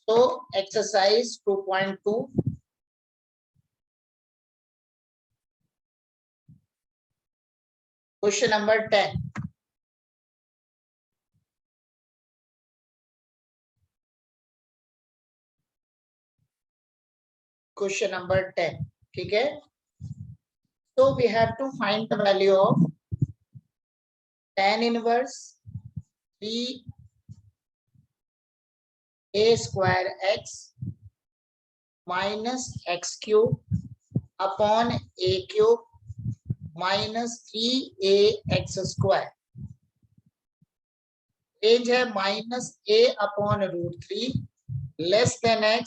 तो exercise 2.2 question number 10। Question number 10, ठीक है। So we have to find the value of tan inverse 3a square x minus x cube upon a cube minus 3ax square। Range है -a upon √3 less than x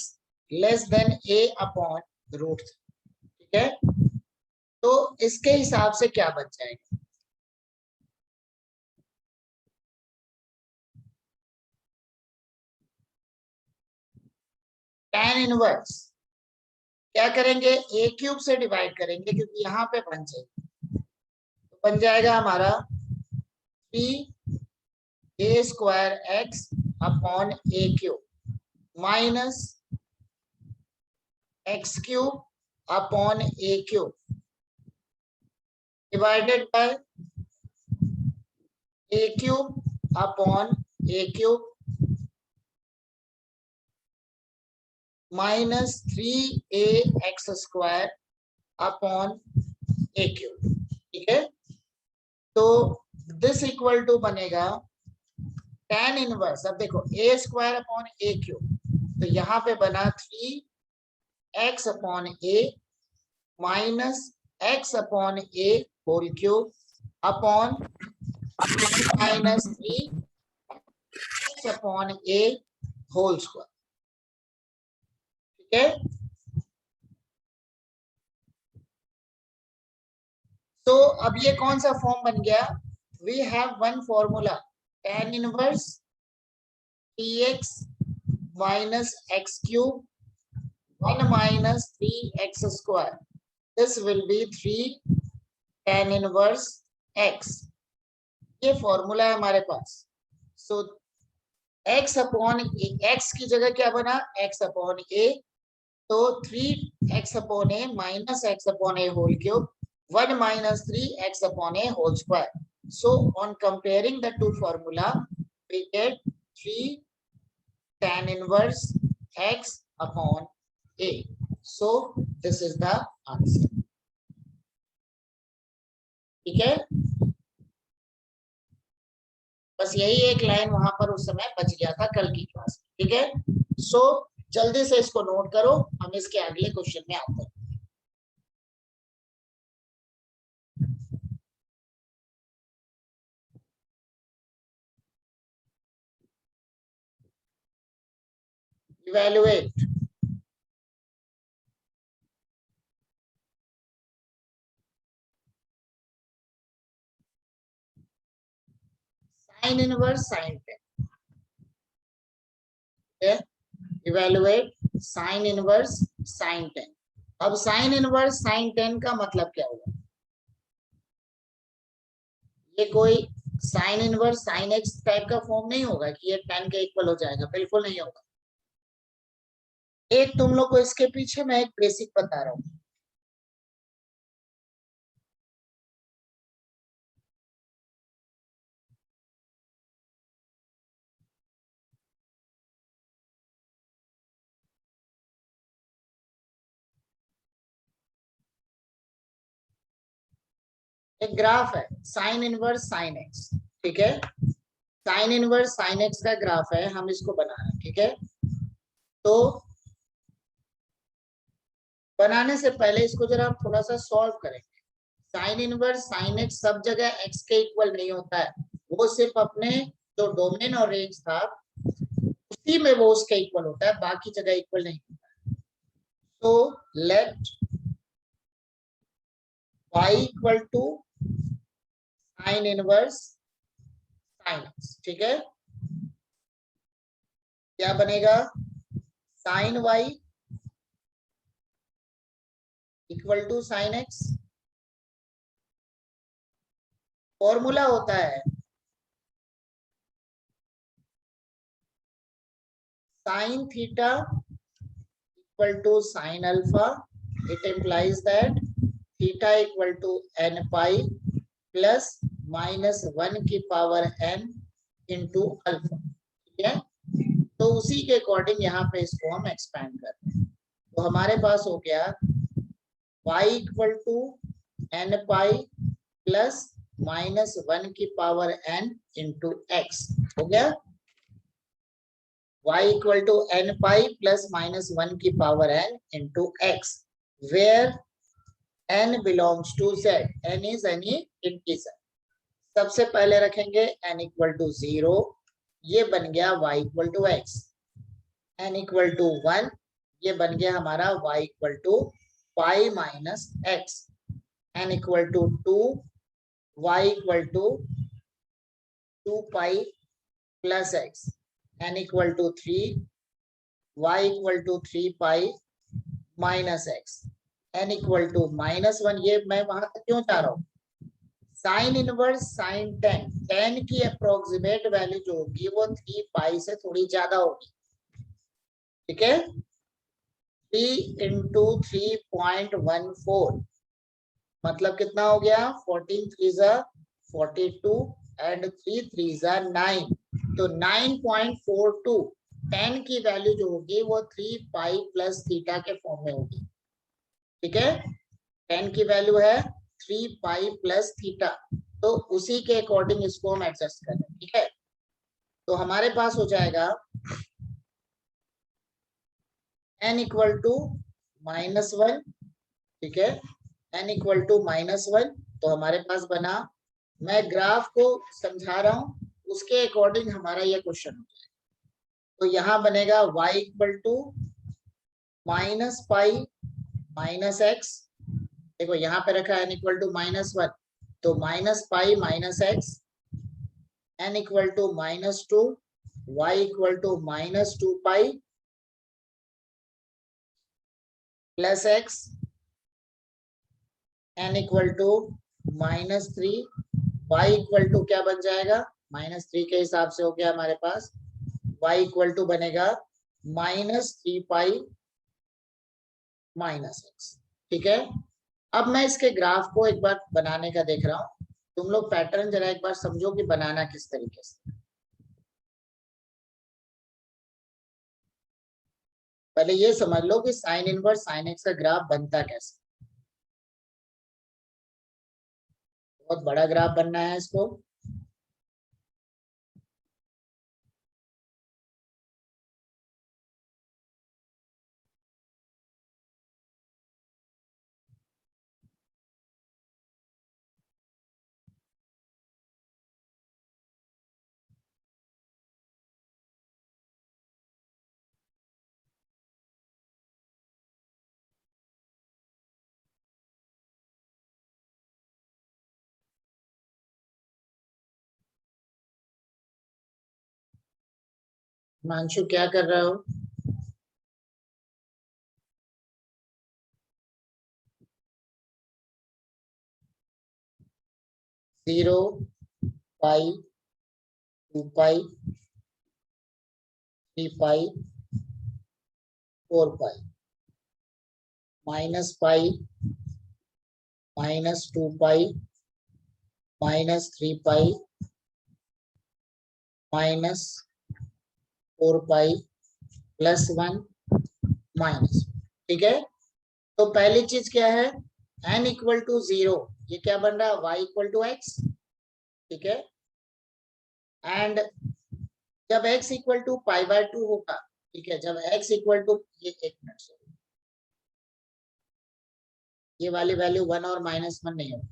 less than a upon √3, ठीक है। तो इसके हिसाब से क्या बच जाएगा? tan इनवर्स क्या करेंगे, a क्यूब से डिवाइड करेंगे क्योंकि यहाँ पे बन जाएगा, तो बन जाएगा हमारा 3a square x upon a cube minus x cube upon a cube divided by a cube upon a cube minus 3ax square upon a cube, ठीक है। तो दिस इक्वल टू बनेगा tan इनवर्स। अब देखो a square upon a cube, तो यहाँ पे बना 3x upon a minus x upon a whole cube upon minus 3x upon a whole square, ठीक है। तो अब ये कौन सा फॉर्म बन गया? We have one formula tan inverse 3x minus x cube 1 minus 3x square. This will be 3 tan inverse x। ये फॉर्मूला है हमारे पास। सो x अपॉन x की जगह क्या बना, x अपॉन a, तो 3x upon a minus x upon a whole cube 1 minus 3x upon a whole square. So on comparing the two formula, we get 3 tan inverse x upon a. So this is the answer. ठीक है, बस यही एक line वहां पर उस समय बच गया था कल की क्लास, ठीक है। सो जल्दी से इसको नोट करो, हम इसके अगले क्वेश्चन में आते हैं। Evaluate sin inverse sin 10, okay? Evaluate sin inverse sin 10। अब sin इनवर्स sin 10 का मतलब क्या होगा? ये कोई sin inverse sin x type का फॉर्म नहीं होगा कि ये 10 के इक्वल हो जाएगा, बिल्कुल नहीं होगा। एक तुम लोग को इसके पीछे मैं एक बेसिक बता रहा हूँ। एक ग्राफ है sin इनवर्स sin x, ठीक है। sin इनवर्स sin x का ग्राफ है, हम इसको बना रहे हैं, ठीक है। तो बनाने से पहले इसको जरा आप थोड़ा सा सॉल्व करेंगे। साइन इनवर्स साइन एक्स सब जगह एक्स के इक्वल नहीं होता है, वो सिर्फ अपने जो डोमेन और रेंज था उसी में वो उसके इक्वल होता है, बाकी जगह इक्वल नहीं होता है। तो let y equal to sine inverse sine x, ठीक है। क्या बनेगा? Sine y equal to sine x. Formula होता है sine theta equal to sin alpha. It implies that theta equal to n pi plus minus 1 की power n into alpha. ठीक है, तो उसी के अकॉर्डिंग यहाँ पे इसको हम एक्सपैंड कर रहे हैं। तो हमारे पास हो गया y equal to n pi plus minus 1 की पावर n इंटू एक्स। हो गया y equal to n pi plus minus 1 की power n into x, where n belongs to z, n is any integer. सबसे पहले रखेंगे n equal to 0, ये बन गया y equal to x. n equal to 1, ये बन गया हमारा y equal to pi minus x. n equal to 2, y equal to 2 pi plus x. n equal to 3, y equal to 3 pi minus x. n equal to -1, ये मैं वहां तक क्यों जा रहा हूँ, साइन इनवर्स साइन टेन की approximate value जो होगी वो 3 पाई से थोड़ी ज्यादा होगी। ठीक है, 3 इंटू 3.14 मतलब कितना हो गया, 14 3 42 एंड 3 3 9, तो 9.42 10 की वैल्यू जो होगी वो 3 पाई प्लस थीटा के फॉर्म में होगी। ठीक है, 10 की वैल्यू है 3 पाई प्लस थीटा, तो उसी के अकॉर्डिंग इसको हम एडजस्ट कर रहे हैं। ठीक है, तो हमारे पास हो जाएगा n इक्वल टू -1। ठीक है, n इक्वल टू -1, तो हमारे पास बना, मैं ग्राफ को समझा रहा हूं उसके अकॉर्डिंग हमारा ये क्वेश्चन हो जाएगा। तो यहाँ बनेगा y equal to minus pi minus x, देखो यहाँ पे रखा n इक्वल टू -1, तो minus pi minus x, n equal to -2, y equal to -2 pi plus x, n equal to -3, y equal to क्या बन जाएगा, -3 के हिसाब से हो गया हमारे पास, y इक्वल टू बनेगा -3 पाई माइनस एक्स। ठीक है, अब मैं इसके ग्राफ को एक बार बनाने का देख रहा हूं, तुम लोग पैटर्न जरा एक बार समझो कि बनाना किस तरीके से। पहले ये समझ लो कि साइन इनवर्स साइन एक्स का ग्राफ बनता कैसे, बहुत बड़ा ग्राफ बनना है इसको। मांशु क्या कर रहे हो, जीरो पाई 2 पाई 3 पाई 4 पाई माइनस पाई -2 पाई -3 पाई -4 पाई +1 माइनस। ठीक है, तो पहली चीज क्या है, n इक्वल टू 0, ये क्या बन रहा है, y इक्वल टू एक्स। ठीक है, एंड जब x इक्वल टू π/2 होगा, ठीक है, जब x इक्वल टू, ये एक मिनट से, ये वाली वैल्यू 1 और -1 नहीं होगी,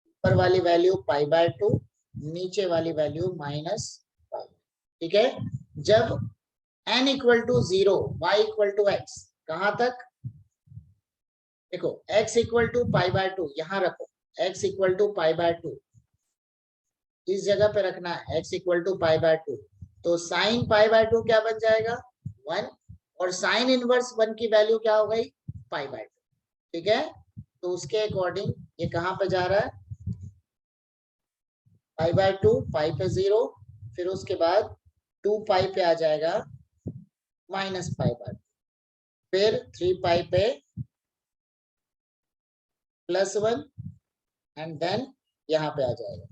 ऊपर वाली वैल्यू π/2, नीचे वाली वैल्यू -π। ठीक है, जब n equal to 0, y equal to x, कहां तक, देखो x इक्वल टू π/2 यहाँ रखो, x इक्वल टू π/2 इस जगह पे रखना है, x इक्वल टू π/2, तो साइन π/2 क्या बन जाएगा 1, और साइन इनवर्स 1 की वैल्यू क्या हो गई π/2। ठीक है, तो उसके अकॉर्डिंग ये कहां पे जा रहा है, π/2, पाई पे 0, फिर उसके बाद 2 पाई पे आ जाएगा माइनस पाई बाय, फिर 3 पाई पे +1 एंड देन यहाँ पे आ जाएगा।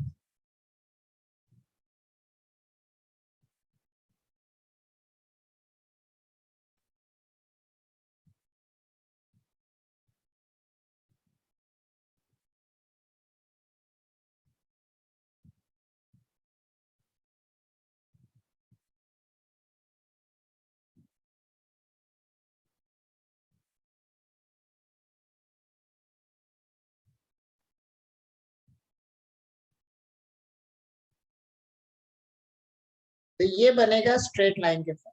तो ये बनेगा स्ट्रेट लाइन के फॉर्म।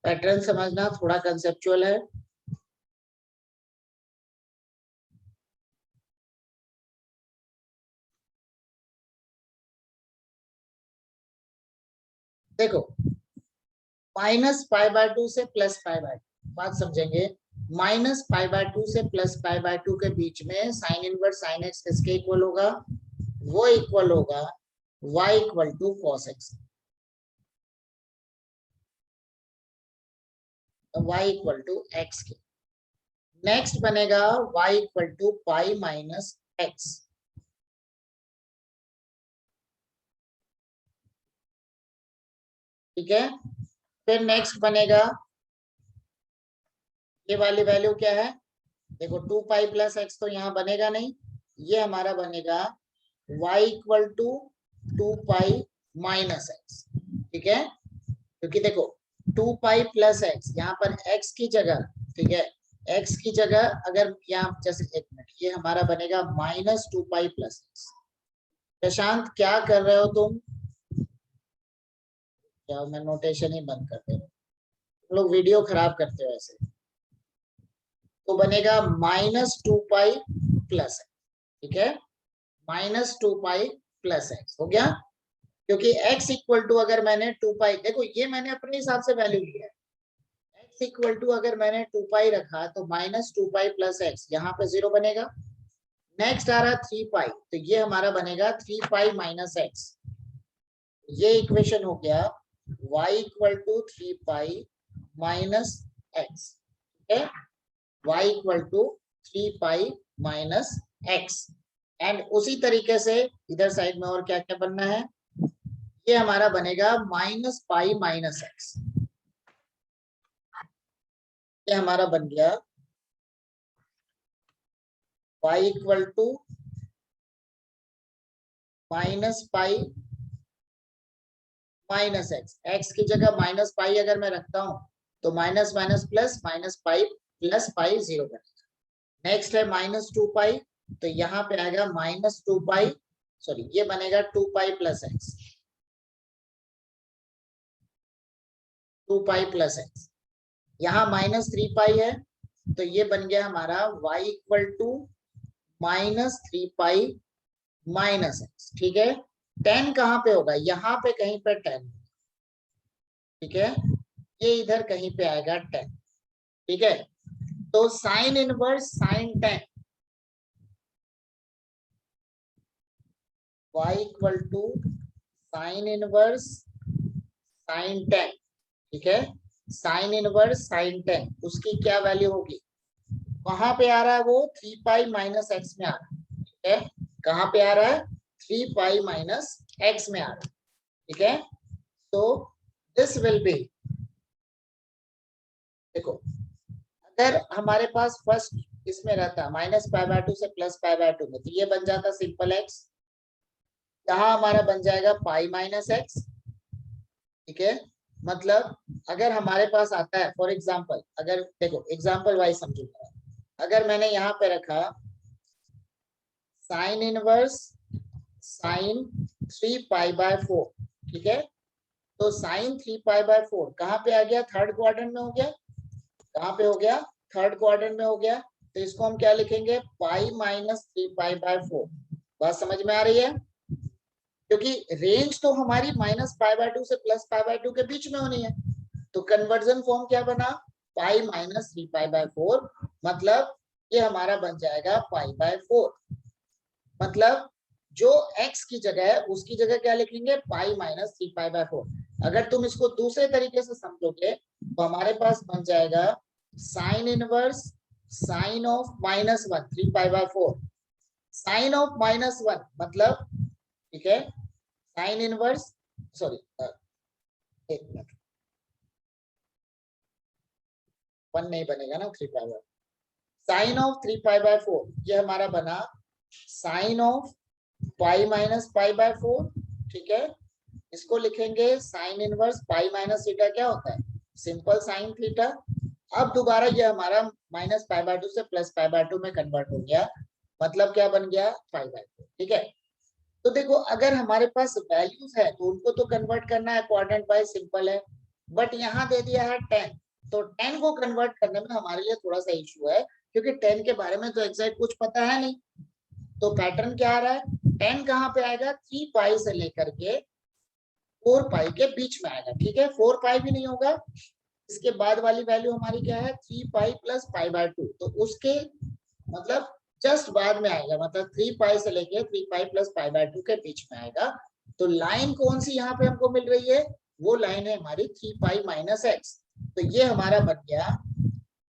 पैटर्न समझना थोड़ा कंसेप्चुअल है। देखो -π/2 से +π/2 बात समझेंगे। -π/2 से +π/2 के बीच में साइन इनवर्स sin x किसके इक्वल होगा? वो इक्वल होगा y = cos x। y = x के। नेक्स्ट बनेगा y = π - x। ठीक है, फिर नेक्स्ट बनेगा ये वाली वैल्यू क्या है? देखो 2 पाई + x तो यहाँ बनेगा नहीं, ये हमारा बनेगा y = 2 पाई - x। ठीक है, क्योंकि देखो 2 पाई + x यहाँ पर x की जगह, ठीक है, x की जगह अगर यहाँ जैसे, एक मिनट, ये हमारा बनेगा -2 पाई + x। प्रशांत क्या कर रहे हो तुम? क्या मैं नोटेशन ही बंद कर दे रहा हूँ, तुम लोग वीडियो खराब करते हो ऐसे। तो बनेगा -2 पाई + x। ठीक है, -2 पाई + x हो गया, क्योंकि x = अगर मैंने 2 पाई, देखो ये मैंने अपने हिसाब से वैल्यू लिया है। x = अगर मैंने 2 पाई रखा तो -2 पाई + x यहाँ पे 0 बनेगा। नेक्स्ट आ रहा 3 पाई, तो ये हमारा बनेगा 3 पाई - x। ये इक्वेशन हो गया y = 3 पाई - x। ठीक है, y = 3 पाई - x। एंड उसी तरीके से इधर साइड में और क्या क्या बनना है? ये हमारा बनेगा -π - x। ये हमारा बन गया y = -π - x। x की जगह -π अगर मैं रखता हूं तो माइनस माइनस प्लस -π + π 0 बनेगा। नेक्स्ट है -2 पाई, तो यहाँ पे आएगा -2 पाई, सॉरी ये बनेगा 2 पाई + x। 2 पाई + x। यहाँ -3 पाई है, तो ये बन गया हमारा y = -3 पाई - x। ठीक है, 10 कहाँ पे होगा? यहाँ पे कहीं पे 10। ठीक है, ये इधर कहीं पे आएगा 10। ठीक है, तो sine inverse sin 10 y = sine inverse sin 10। ठीक है, साइन इनवर्स sin 10 उसकी क्या वैल्यू होगी? कहाँ पे आ रहा है वो? 3 पाई - x में आ रहा है। ठीक है, कहाँ पे आ रहा है? 3 पाई माइनस एक्स में आ रहा है, ठीक है। तो दिस विल बी, देखो अगर हमारे पास फर्स्ट इसमें रहता -π/2 से +π/2 में, तो ये बन जाता सिंपल एक्स, यहाँ हमारा बन जाएगा पाई माइनस एक्स, ठीक है। मतलब अगर हमारे पास आता है फॉर एग्जांपल, अगर देखो एग्जांपल वाइज समझूंगा, अगर मैंने यहाँ पे रखा साइन इनवर्स साइन 3π/4, ठीक है। तो साइन 3π/4 कहाँ पे आ गया, थर्ड क्वाड्रेंट में हो गया, कहाँ पे हो गया, थर्ड क्वाड्रेंट में हो गया। तो इसको हम क्या लिखेंगे, पाई माइनस 3π/4। बात समझ में आ रही है, क्योंकि रेंज तो हमारी -π/2 से +π/2 के बीच में होनी है। तो कन्वर्जन फॉर्म क्या बना, पाई माइनस 3π/4, मतलब ये हमारा बन जाएगा π/4। मतलब जो x की जगह है उसकी जगह क्या लिखेंगे, पाई माइनस 3π/4। अगर तुम इसको दूसरे तरीके से समझोगे तो हमारे पास बन जाएगा sine inverse sine of -1 3π/4, sine of -1 मतलब, ठीक है, साइन इनवर्स, सॉरी एक मिनट, 1 नहीं बनेगा ना, 3π/4, साइन ऑफ 3π/4 ये हमारा बना साइन ऑफ पाई माइनस π/4, ठीक है। इसको लिखेंगे sine inverse pi minus theta, क्या होता है, सिंपल साइन थीटा। अब दोबारा ये हमारा -π/2 से +π/2 में कन्वर्ट हो गया, मतलब क्या बन गया, π/4, ठीक है। तो देखो अगर हमारे पास वैल्यूज है तो उनको तो कन्वर्ट करना है क्वाड्रेंट वाइज, सिंपल है। बट यहाँ दे दिया है 10, तो 10 को कन्वर्ट करने में हमारे लिए थोड़ा सा इशू है, क्योंकि 10 के बारे में तो एग्जैक्ट कुछ पता है नहीं। तो पैटर्न क्या आ रहा है, 10 कहाँ पे आएगा, 3 पाई से लेकर के 4 पाई के बीच में आएगा, ठीक है। 4 पाई भी नहीं होगा, इसके बाद वाली वैल्यू हमारी क्या है, 3 पाई प्लस π/2, तो उसके मतलब जस्ट बाद में आएगा, मतलब 3 पाई से लेके 3 पाई प्लस π/2 के बीच में आएगा। तो लाइन कौन सी यहाँ पे हमको मिल रही है, वो लाइन है हमारी 3 पाई माइनस एक्स। तो ये हमारा बन गया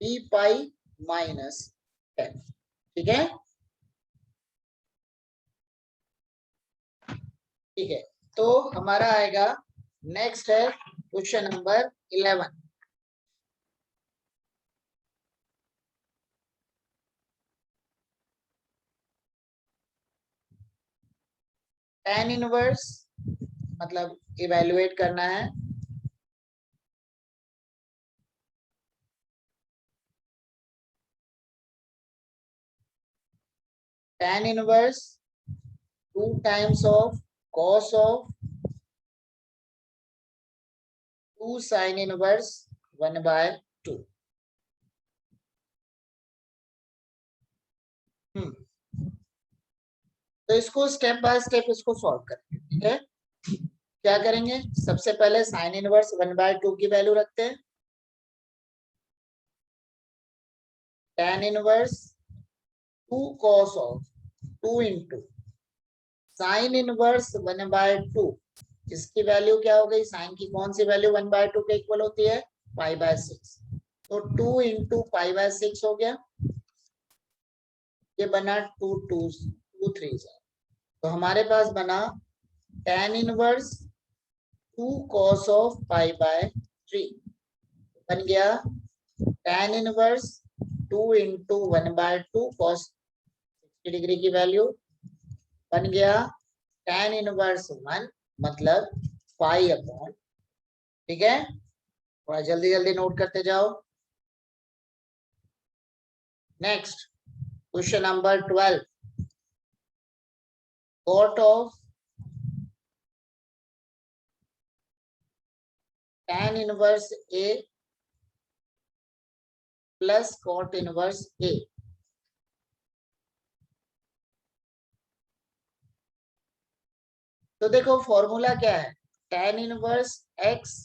3 पाई माइनस एक्स, ठीक है, ठीक है। तो हमारा आएगा, नेक्स्ट है क्वेश्चन नंबर 11। tan इनवर्स मतलब इवेलुएट करना है, tan inverse 2 times of cos of 2 sin inverse 1/2। तो इसको स्टेप बाय स्टेप इसको सॉल्व करेंगे, ठीक है। क्या करेंगे, सबसे पहले साइन इनवर्स 1/2 की वैल्यू रखते हैं, tan inverse 2 cos of 2 into sine inverse 1/2, इसकी वैल्यू क्या हो गई, साइन की कौन सी वैल्यू 1/2 के इक्वल होती है, π/6। तो 2 इंटू π/6 हो गया, ये बना 2 2 2 3 तो हमारे पास बना tan इनवर्स 2 cos ऑफ π/3, बन गया tan inverse 2 into 1/2 cos 60 degree की वैल्यू, बन गया tan इनवर्स 1 मतलब π/, ठीक है। थोड़ा जल्दी जल्दी नोट करते जाओ। Next question number 12, cot of tan inverse A plus cot inverse A। तो देखो फॉर्मूला क्या है, tan inverse x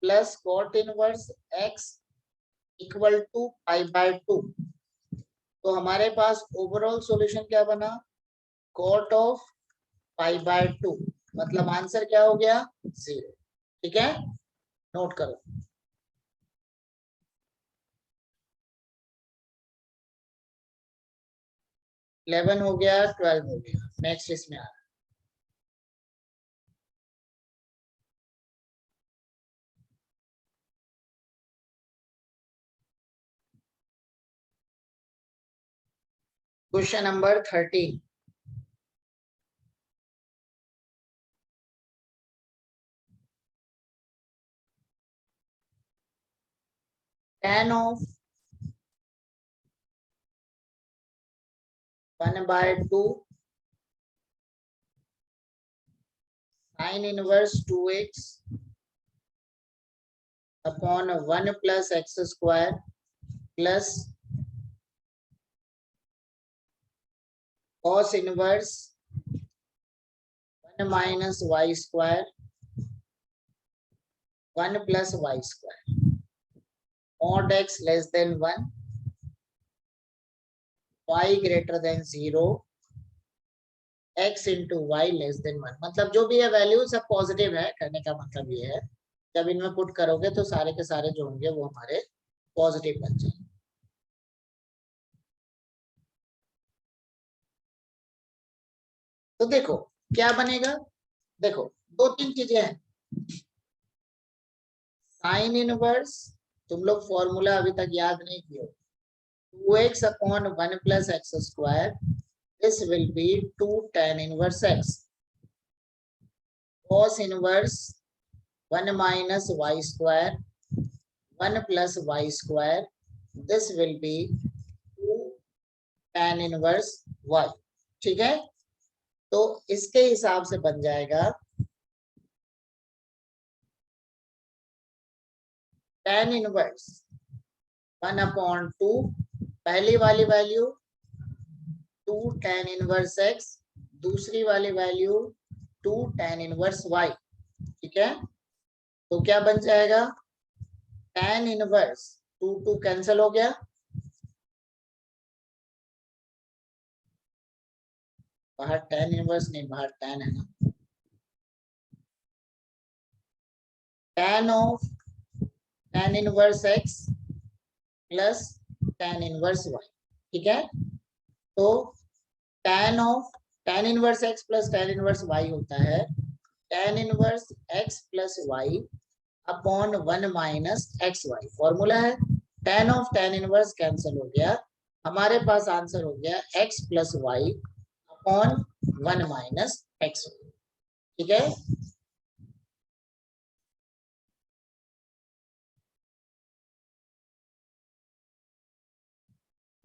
plus cot inverse x equal to π/2। तो हमारे पास ओवरऑल सॉल्यूशन क्या बना, cot ऑफ π/2, मतलब आंसर क्या हो गया, 0, ठीक है। नोट करो, 11 हो गया, 12 हो गया। नेक्स्ट इसमें आ question number 13. Tan of 1/2 sin inverse 2x upon 1 plus x square plus cos inverse 1 minus y square 1 plus y square. Mod x less than 1, y greater than 0, x into y less than 1. मतलब जो भी है value सब positive है, कहने का मतलब ये है जब इनमें पुट करोगे तो सारे के सारे जो होंगे वो हमारे पॉजिटिव बन जाएंगे. तो देखो क्या बनेगा. देखो दो तीन चीजें हैं. साइन इनवर्स तुम लोग फॉर्मूला अभी तक याद नहीं किए. 2x upon 1 plus x square, this will be 2 tan inverse x. Cos inverse 1 minus y square 1 plus y square, this will be 2 tan inverse y. ठीक है, तो इसके हिसाब से बन जाएगा tan इनवर्स 1/2 पहली वाली वैल्यू 2 tan इनवर्स x, दूसरी वाली वैल्यू 2 tan इनवर्स y. ठीक है, तो क्या बन जाएगा tan इनवर्स 2 कैंसिल हो गया, बाहर tan इनवर्स नहीं, बाहर tan है ना. tan of tan inverse x plus tan inverse y. ठीक है, तो tan of tan inverse x plus tan inverse y होता है tan inverse x plus y upon 1 minus x y. Formula है. tan of tan inverse cancel हो गया, हमारे पास आंसर हो गया x plus y upon 1 minus x. ठीक है,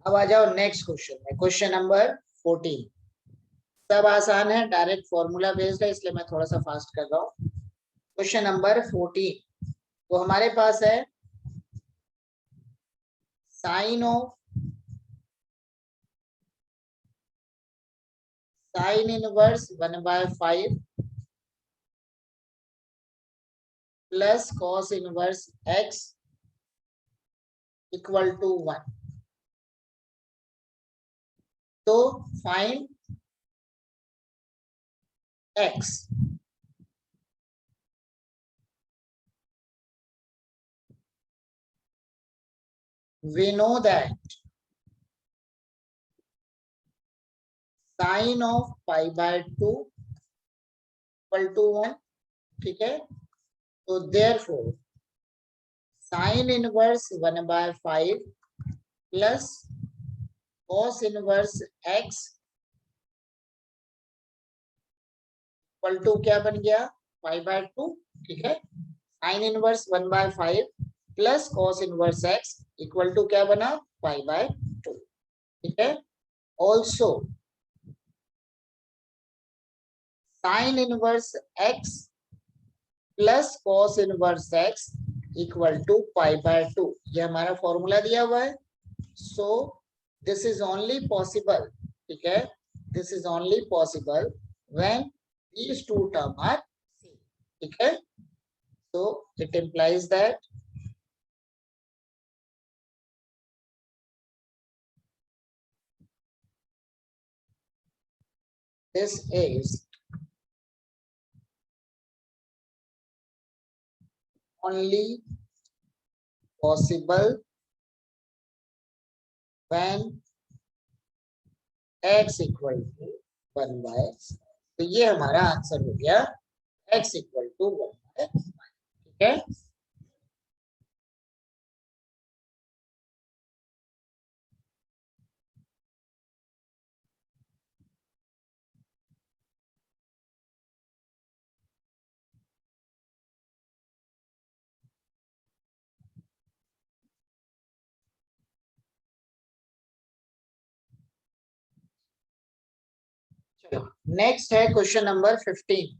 अब आ जाओ नेक्स्ट क्वेश्चन में. Question number 14. सब आसान है, डायरेक्ट फॉर्मूला बेस्ड है, इसलिए मैं थोड़ा सा फास्ट कर रहा हूँ. Question number 14. तो हमारे पास है sine of sine inverse 1/5 plus cos inverse x equal to 1. तो find x. We know that sine of π/2 equal to 1. ठीक है, तो therefore sine inverse 1/5 plus cos inverse x equal to क्या बन गया π/2. ठीक है, sine inverse 1/5 plus cos inverse x equal to क्या बना π/2. ठीक है, also sine inverse x plus cos inverse x equal to π/2. ये हमारा फॉर्मूला दिया हुआ है. So this is only possible. ठीक है, this is only possible when these two terms are same. ठीक है, so it implies that this is only possible when x equal to 1/x. तो ये हमारा आंसर हो गया x इक्वल टू 1/x. ठीक है, चलो नेक्स्ट है question number 15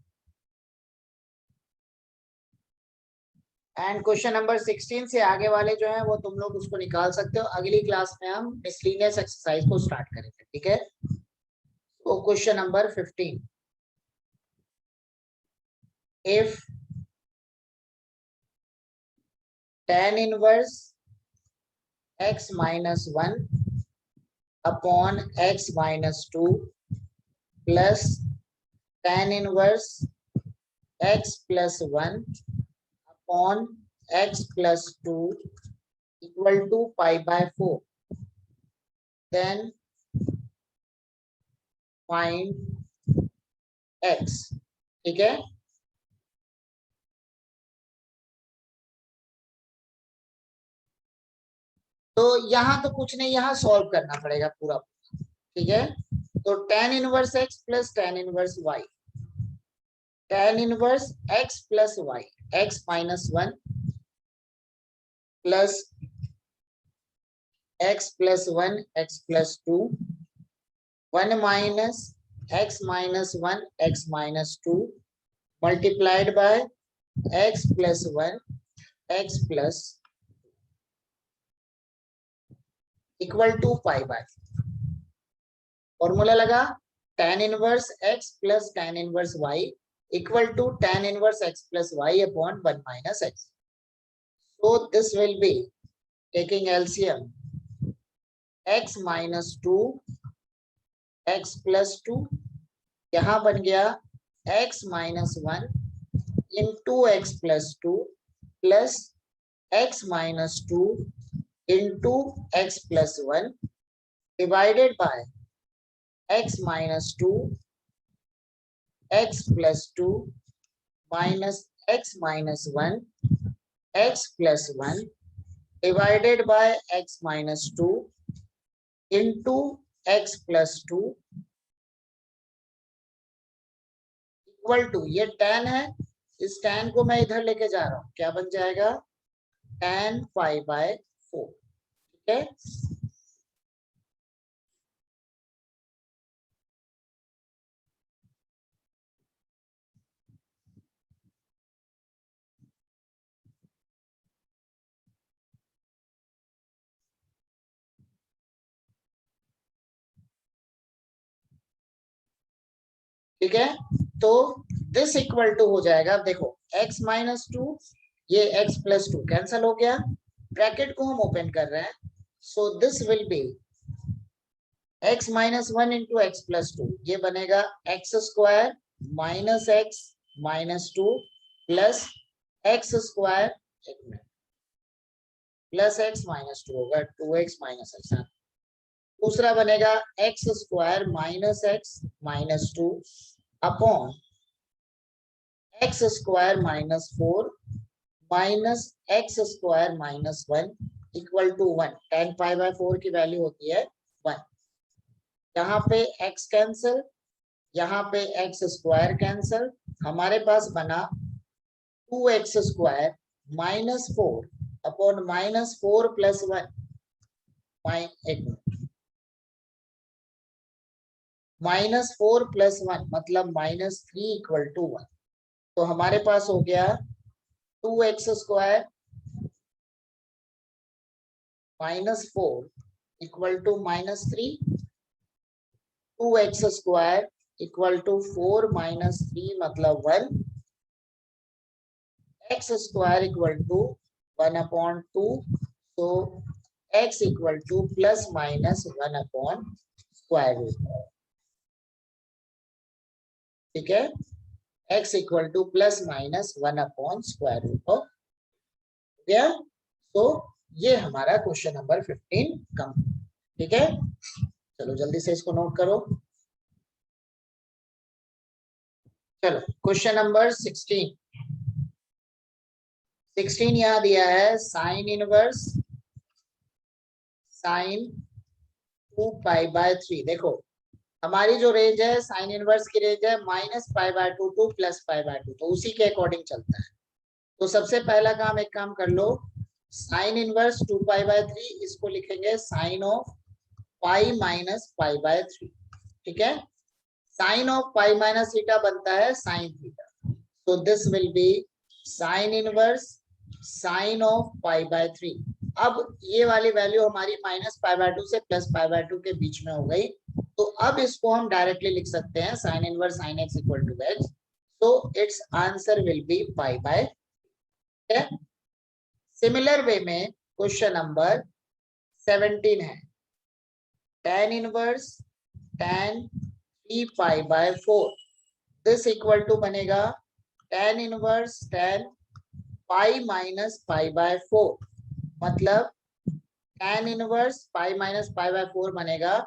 and question number 16 से आगे वाले जो है वो तुम लोग उसको निकाल सकते हो। अगली क्लास में हम मिसलिनियस एक्सरसाइज को स्टार्ट करेंगे, ठीक है। तो question number 15, if tan inverse x minus 1 upon x minus 2 plus tan inverse x plus 1 upon x plus 2 equal to pi by 4, then find x, ठीक है। तो यहाँ तो कुछ नहीं, यहाँ सॉल्व करना पड़ेगा पूरा, ठीक है। तो tan inverse x plus tan inverse y, tan inverse x plus y, x minus 1 plus x plus 1 x plus 2, 1 minus x minus 1 x minus 2 multiplied by x plus 1 x plus equal to pi by. Formula लगा tan inverse x plus tan inverse y equal to tan inverse x plus y upon 1 minus x। So this will be taking LCM x minus 2 x plus 2, यहाँ बन गया x minus 1 into x plus 2 plus x minus 2 into x plus 1 divided by x minus 2 x plus 2 minus x minus 1 x plus 1 divided by x minus 2 into x plus 2 equal to, ये tan है, इस tan को मैं इधर लेके जा रहा हूं, क्या बन जाएगा tan पाई बाय 4, ठीक है। ठीक है, तो दिस इक्वल टू हो जाएगा, देखो x माइनस 2 ये x प्लस 2 कैंसल हो गया, ब्रैकेट को हम ओपन कर रहे हैं, so this will be x minus 1 into x plus 2, ये बनेगा x square minus x minus 2 plus x square, एक मिनट, प्लस एक्स माइनस 2 होगा 2x माइनस एक्स। दूसरा बनेगा x square minus x minus 2 upon x square minus 4 minus x square minus 1 equal to 1। tan pi by 4 की value होती है 1। यहाँ पे x cancel, यहाँ पे एक्स स्क्वायर कैंसिल, हमारे पास बना 2x square minus 4 upon minus 4 plus 1 minus 4 plus 1 मतलब माइनस 3 इक्वल टू 1। तो हमारे पास हो गया 2x square minus 4 equal to minus 3, 2x square equal to 4 minus 3 मतलब 1, x square equal to 1 upon 2, तो x equal to plus minus 1 upon square root, ठीक है। x equal to plus minus 1 upon square root हो गया। तो ये हमारा question number 15 कम, ठीक है। चलो जल्दी से इसको नोट करो। चलो क्वेश्चन नंबर 16 यहाँ दिया है sine inverse sign 2 pi by 3। देखो हमारी जो रेंज है साइन इनवर्स की रेंज है minus pi bye 2 two plus pi by 2, तो उसी के अकॉर्डिंग चलता है। तो सबसे पहला काम, एक काम कर लो, साइन इनवर्स 2 पाई बाय 3 इसको लिखेंगे sine of pi minus pi by 3, ठीक है। Sine of pi minus theta बनता है sine theta, so this will be sin inverse sine of pi by 3। अब ये वाली वैल्यू हमारी माइनस पाई बाय 2 से प्लस पाई बाय 2 के बीच में हो गई, तो अब इसको हम डायरेक्टली लिख सकते हैं sine inverse sine x equal to x, so its answer will be pi by. Similar way में क्वेश्चन नंबर 17 है, tan inverse tan 3 pi by 4, this equal to बनेगा tan inverse tan pi minus pi by 4, मतलब tan inverse pi minus pi by 4 बनेगा